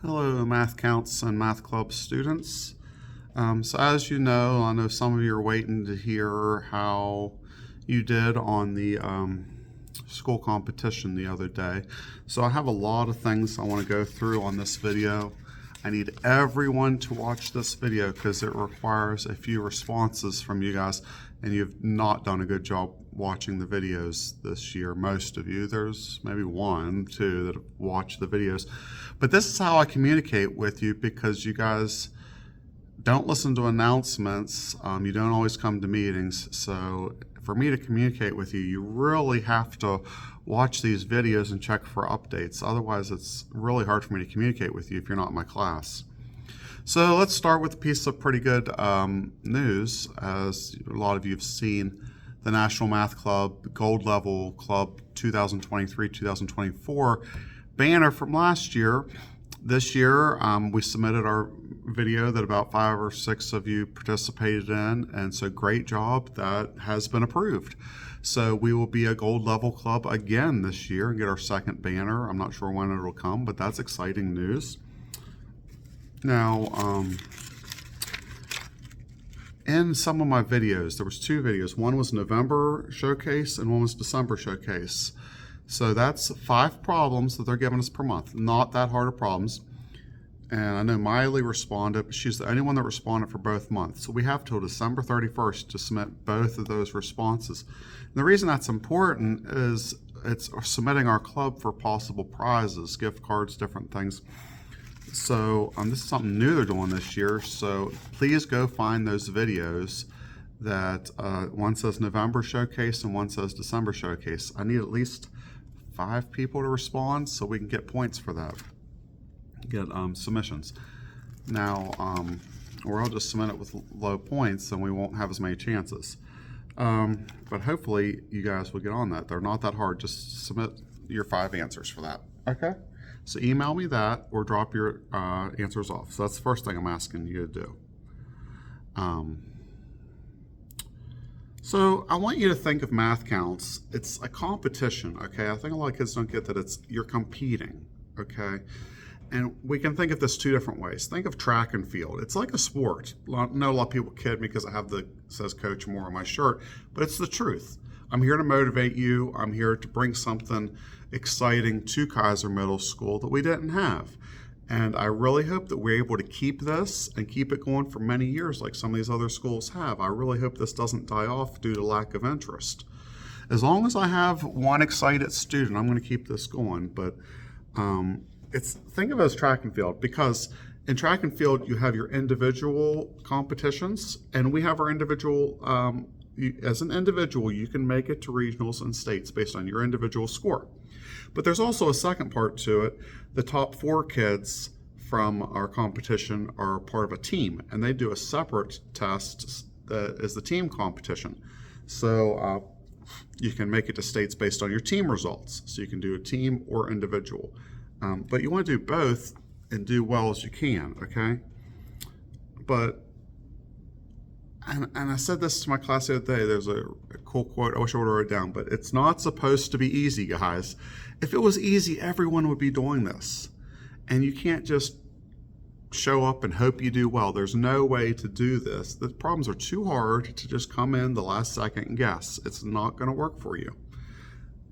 Hello, Math Counts and Math Club students. So as you know, I know some of you are waiting to hear how you did on the school competition the other day. So I have a lot of things I want to go through on this video. I need everyone to watch this video because it requires a few responses from you guys, and you've not done a good job watching the videos this year. Most of you, there's maybe one, two that have watched the videos. But this is how I communicate with you because you guys don't listen to announcements. You don't always come to meetings. So for me to communicate with you, you really have to watch these videos and check for updates. Otherwise, it's really hard for me to communicate with you if you're not in my class. So let's start with a piece of pretty good news. As a lot of you have seen, the National Math Club Gold Level Club 2023-2024 banner from last year. This year, we submitted our video that about 5 or 6 of you participated in, and so great job. That has been approved. So we will be a gold level club again this year and get our second banner. I'm not sure when it'll come, but that's exciting news. Now, in some of my videos, there was 2 videos. One was November showcase and one was December showcase. So that's 5 problems that they're giving us per month. Not that hard of problems. And I know Miley responded, but she's the only one that responded for both months. So we have till December 31st to submit both of those responses. And the reason that's important is it's submitting our club for possible prizes, gift cards, different things. So this is something new they're doing this year. So please go find those videos that one says November showcase and one says December showcase. I need at least 5 people to respond so we can get points for that, get submissions. Now, or I'll just submit it with low points and we won't have as many chances. But hopefully you guys will get on that. They're not that hard. Just submit your 5 answers for that. Okay? So email me that or drop your answers off. So that's the first thing I'm asking you to do. So I want you to think of Math Counts. It's a competition, okay? I think a lot of kids don't get that you're competing, okay? And we can think of this 2 different ways. Think of track and field. It's like a sport. I know a lot of people kid me because I have says Coach Moore on my shirt, but it's the truth. I'm here to motivate you. I'm here to bring something exciting to Kaiser Middle School that we didn't have. And I really hope that we're able to keep this and keep it going for many years like some of these other schools have. I really hope this doesn't die off due to lack of interest. As long as I have one excited student, I'm going to keep this going. But think of it as track and field, because in track and field, you have your individual competitions, and we have our individual, as an individual, you can make it to regionals and states based on your individual score. But there's also a second part to it. The top 4 kids from our competition are part of a team, and they do a separate test that is the team competition. So you can make it to states based on your team results. So you can do a team or individual. But you want to do both and do well as you can, okay? But, and I said this to my class the other day, there's a cool quote, I wish I would have wrote it down, but it's not supposed to be easy, guys. If it was easy, everyone would be doing this. And you can't just show up and hope you do well. There's no way to do this. The problems are too hard to just come in the last second and guess. It's not going to work for you.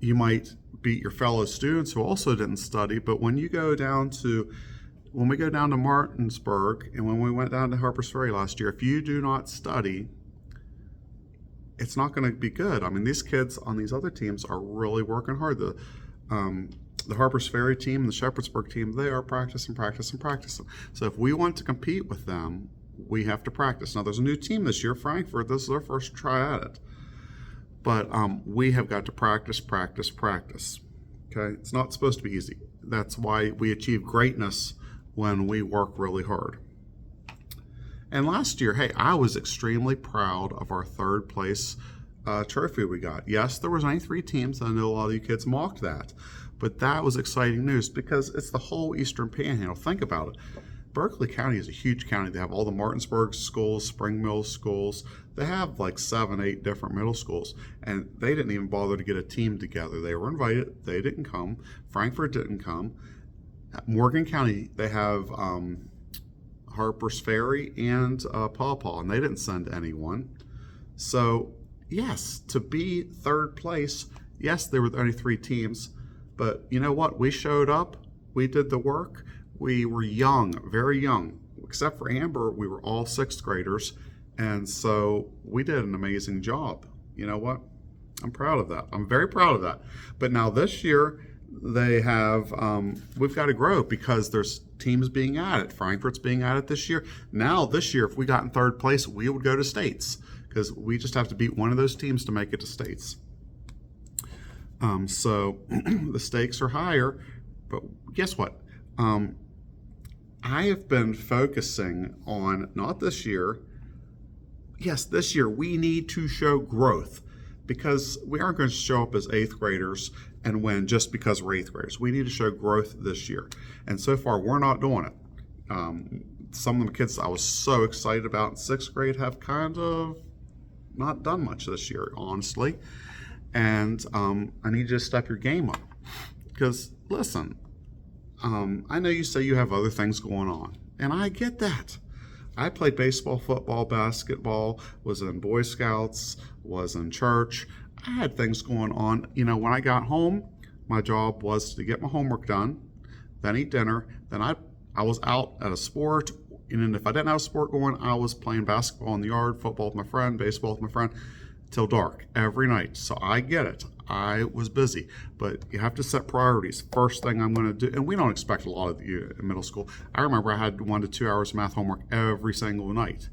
You might beat your fellow students who also didn't study, but when we go down to Martinsburg and when we went down to Harpers Ferry last year, if you do not study, it's not going to be good. I mean, these kids on these other teams are really working hard. The Harpers Ferry team and the Shepherdsburg team, they are practicing. So if we want to compete with them, we have to practice. Now, there's a new team this year, Frankfort. This is their first try at it. But we have got to practice. Okay? It's not supposed to be easy. That's why we achieve greatness when we work really hard. And last year, hey, I was extremely proud of our 3rd place trophy we got. Yes, there was only 3 teams. I know a lot of you kids mocked that. But that was exciting news because it's the whole Eastern Panhandle. Think about it. Berkeley County is a huge county. They have all the Martinsburg schools, Spring Mill schools. They have like 7, 8 different middle schools. And they didn't even bother to get a team together. They were invited. They didn't come. Frankfort didn't come. Morgan County, they have Harper's Ferry and Paw Paw, and they didn't send anyone. So, yes, to be third place, yes, there were only 3 teams, but you know what? We showed up, we did the work, we were young, very young. Except for Amber, we were all 6th graders, and so we did an amazing job. You know what? I'm proud of that. I'm very proud of that. But now this year, they have, we've got to grow because there's teams being added. Frankfurt's being added this year. Now, this year, if we got in third place, we would go to states because we just have to beat one of those teams to make it to states. So the stakes are higher, but guess what? I have been focusing on, not this year, yes, this year we need to show growth because we aren't going to show up as 8th graders and win just because we're 8th graders. We need to show growth this year. And so far, we're not doing it. Some of the kids I was so excited about in 6th grade have kind of not done much this year, honestly. And I need you to step your game up. Because, listen, I know you say you have other things going on, and I get that. I played baseball, football, basketball, was in Boy Scouts, was in church. I had things going on. You know, when I got home, my job was to get my homework done, then eat dinner, then I was out at a sport, and if I didn't have a sport going, I was playing basketball in the yard, football with my friend, baseball with my friend, till dark every night. So I get it. I was busy, but you have to set priorities. First thing I'm going to do, and we don't expect a lot of you in middle school. I remember I had 1 to 2 hours of math homework every single night.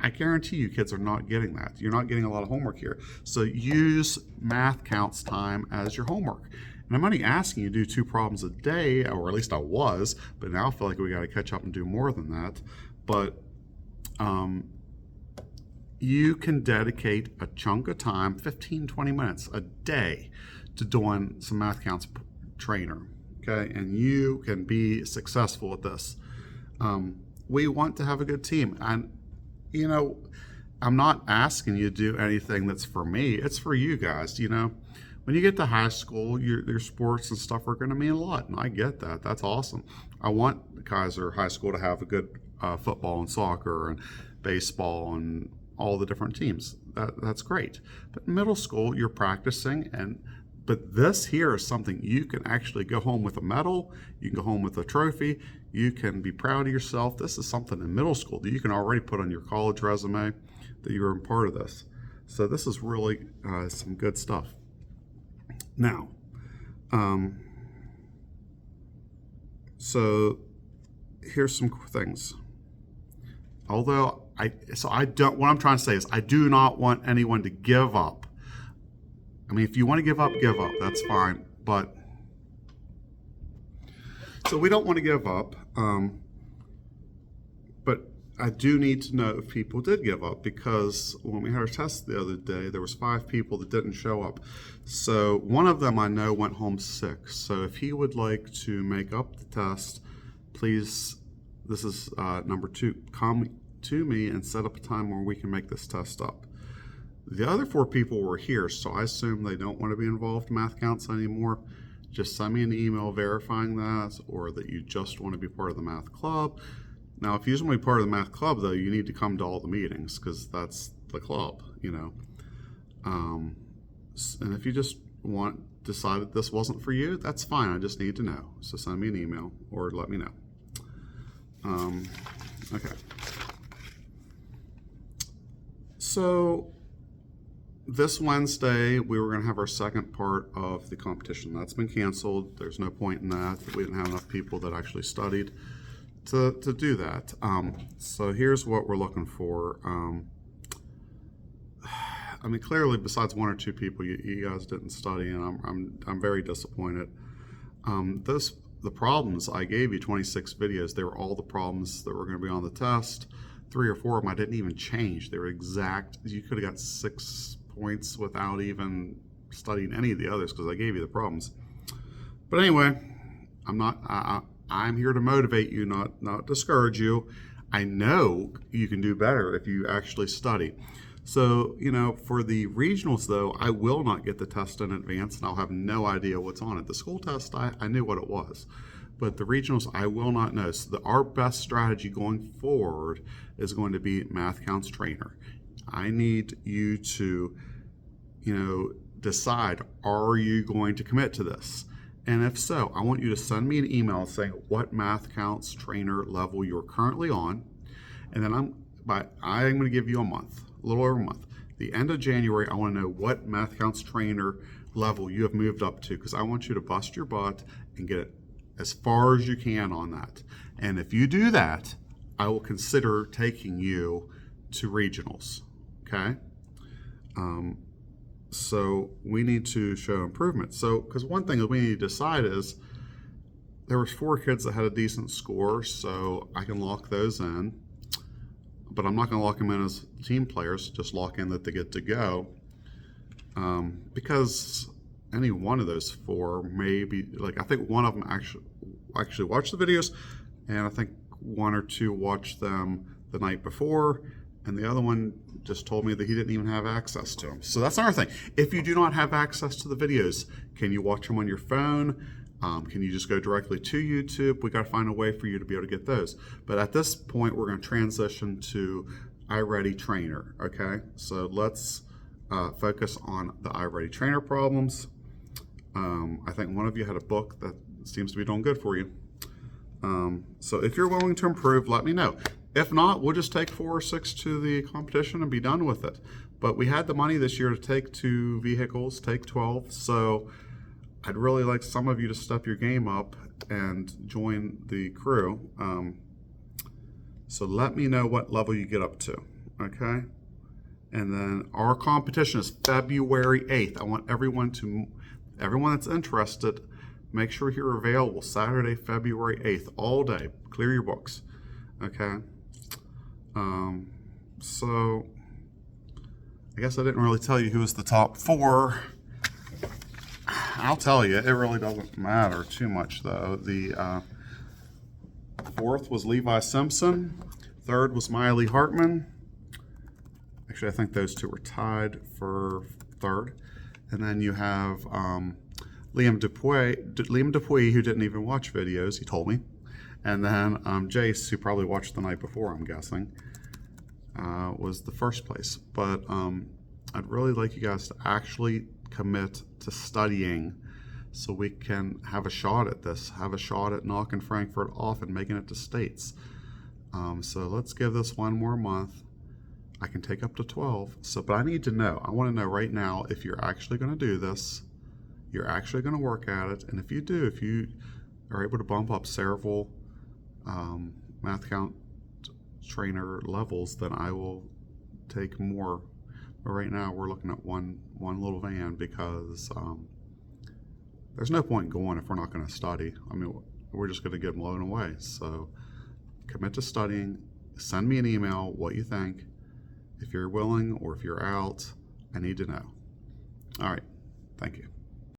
I guarantee you kids are not getting that. You're not getting a lot of homework here. So use math counts time as your homework. And I'm only asking you to do 2 problems a day, or at least I was, but now I feel like we got to catch up and do more than that. But you can dedicate a chunk of time, 15, 20 minutes a day, to doing some math counts trainer, okay? And you can be successful at this. We want to have a good team. And, you know, I'm not asking you to do anything that's for me. It's for you guys, you know. When you get to high school, your sports and stuff are going to mean a lot, and I get that. That's awesome. I want Kaiser High School to have a good football and soccer and baseball and all the different teams. That's great. But in middle school, you're practicing, but this here is something you can actually go home with a medal, you can go home with a trophy, you can be proud of yourself. This is something in middle school that you can already put on your college resume that you were a part of this. So this is really some good stuff. Now, so here's some things. Although what I'm trying to say is I do not want anyone to give up. I mean, if you want to give up, that's fine. But, so we don't want to give up. But I do need to know if people did give up, because when we had our test the other day, there was 5 people that didn't show up. So one of them I know went home sick. So if he would like to make up the test, please, this is number 2, come to me and set up a time where we can make this test up. The other 4 people were here, so I assume they don't want to be involved in math counts anymore. Just send me an email verifying that, or that you just want to be part of the math club. Now, if you just want to be part of the math club, though, you need to come to all the meetings, because that's the club, you know. And if you just decided this wasn't for you, that's fine. I just need to know. So send me an email or let me know. Okay. So this Wednesday, we were going to have our second part of the competition. That's been canceled. There's no point in that. We didn't have enough people that actually studied to do that. So here's what we're looking for. I mean, clearly, besides 1 or 2 people, you guys didn't study, and I'm very disappointed. The problems I gave you 26 videos. They were all the problems that were going to be on the test. 3 or 4 of them I didn't even change. They were exact. You could have got 6 points without even studying any of the others, because I gave you the problems. But anyway, I'm here to motivate you, not discourage you. I know you can do better if you actually study. So, you know, for the regionals, though, I will not get the test in advance, and I'll have no idea what's on it. The school test, I knew what it was. but the regionals I will not know. So our best strategy going forward is going to be Math Counts Trainer. I need you to, decide, are you going to commit to this? And if so, I want you to send me an email saying what Math Counts Trainer level you're currently on, and then I'm going to give you a month, a little over a month. The end of January, I want to know what Math Counts Trainer level you have moved up to, because I want you to bust your butt and get it as far as you can on that. And if you do that, I will consider taking you to regionals. Okay? So we need to show improvement. So, because one thing that we need to decide is there was 4 kids that had a decent score, so I can lock those in. But I'm not going to lock them in as team players, just lock in that they get to go. Because any one of those 4 may be, I think one of them actually watched the videos, and I think 1 or 2 watched them the night before, and the other one just told me that he didn't even have access to them. So that's another thing. If you do not have access to the videos, can you watch them on your phone? Can you just go directly to YouTube? We got to find a way for you to be able to get those. But at this point, we're going to transition to iReady Trainer. Okay, so let's focus on the iReady Trainer problems. I think one of you had a book that seems to be doing good for you. So if you're willing to improve, let me know. If not, we'll just take 4 or 6 to the competition and be done with it. But we had the money this year to take 2 vehicles, take 12. So I'd really like some of you to step your game up and join the crew. So let me know what level you get up to, okay? And then our competition is February 8th. I want everyone that's interested, make sure you're available Saturday, February 8th, all day. Clear your books, okay? So I guess I didn't really tell you who was the top 4. I'll tell you, it really doesn't matter too much though. The 4th was Levi Simpson. 3rd was Miley Hartman. Actually, I think those 2 were tied for 3rd. And then you have Liam Dupuy, who didn't even watch videos, he told me. And then Jace, who probably watched the night before, I'm guessing, was the 1st place. But I'd really like you guys to actually commit to studying so we can have a shot at this, have a shot at knocking Frankfurt off and making it to states. So let's give this 1 more month. I can take up to 12. But I need to know. I want to know right now if you're actually going to do this, you're actually going to work at it, and if you are able to bump up several Math Count Trainer levels, then I will take more. But right now we're looking at one little van because there's no point going if we're not going to study. I mean, we're just going to get blown away. So commit to studying. Send me an email what you think. If you're willing or if you're out, I need to know. All right. Thank you.